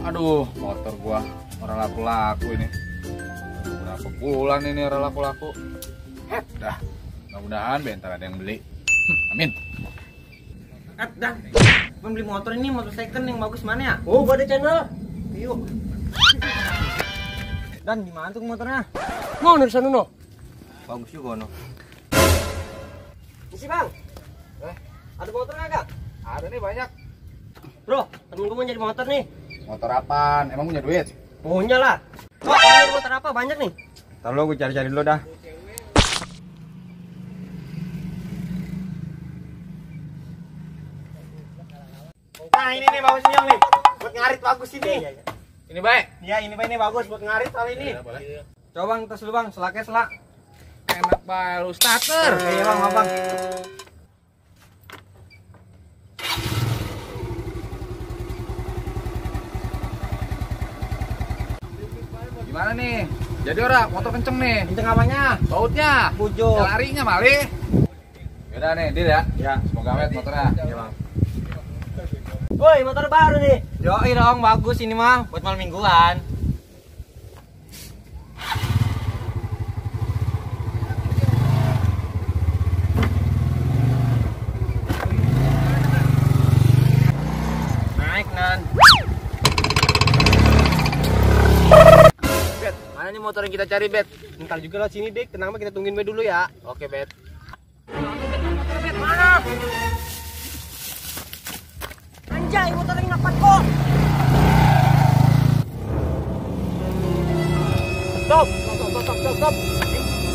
Aduh, motor gua orang laku-laku ini. Berapa bulan ini orang laku-laku. Dah, mudah-mudahan bentar ada yang beli. Amin. Dan, beli motor ini motor second yang bagus mana ya? Oh, gua ada channel. Yuk. Dan gimana tuh motornya? Mau dari sana no? Bagus juga no. Isi bang. Ada motor nggak? Ada nih banyak. Bro, temen gua mau nyari motor nih. Motor apaan? Emang punya duit? Punya lah. Oh, ini motor apa? Banyak nih. Ntar lo gue cari-cari dulu dah. Nah ini nih bagus nih nih. Buat ngarit bagus ini. Ini baik. Iya ini Bang, ini bagus buat ngarit kali ini. Boleh. Coba bang tes dulu bang, selaknya selak. Enak banget lu starter. Iya bang, bang. Gimana nih? Jadi ora motor kenceng nih. Kenceng apanya? Bautnya, Bujur. larinya malih. Yaudah nih, deal ya. Ya. Semoga awet motornya. Iya bang. Woi, motor baru nih. Yoi dong, bagus ini mah buat malam mingguan. Naik nan. Bet, mana nih motor yang kita cari, Bet? Ntar juga lah sini Dik, tenang mah kita tungguin dulu ya. Oke, Bet. Bet mana? Anjay, motor yang dapat kok. Stop.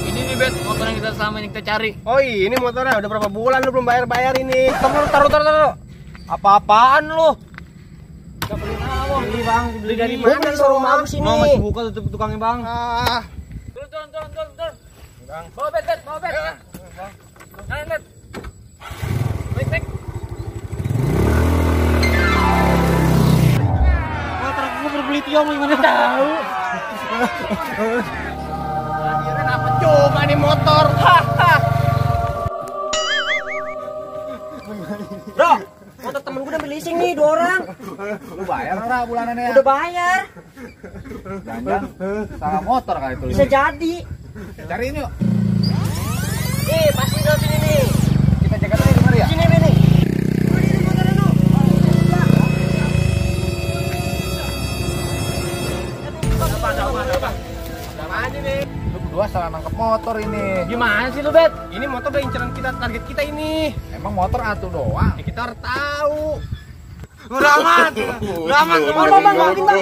Ini nih, Bet, motor yang kita selama ini kita cari. Oh ini motornya udah berapa bulan lu belum bayar ini. Taruh. Apa-apaan lu? Gak perlu tahu. Ini bang, beli dari Gua mana beli lu? showroom bagus ini. Oh, masih buka tutup tukangnya bang. Turun. Bang. Bawa, Bet. Naik, Bet. Naik. Motor gua berbeli tiong gimana tahu? Akhirnya dapet juga nih motor. Bro, motor temen gue udah beli leasing nih 2 orang. Lu bayar ora bulanannya? Udah bayar. Jangan salah motor kali itu. Bisa jadi. Cariin yuk. Nih, pasti udah sini nih. Kita jaga aja di mari ya. Sini nih. Apa? Apaan ini? Lu berdua salah nangkep motor ini. Gimana sih lu, Bet? Ini motor udah inceran kita, target kita ini. Emang motor atuh doang. Ya, kita harus tahu. Udah aman. Bang, ganti bang.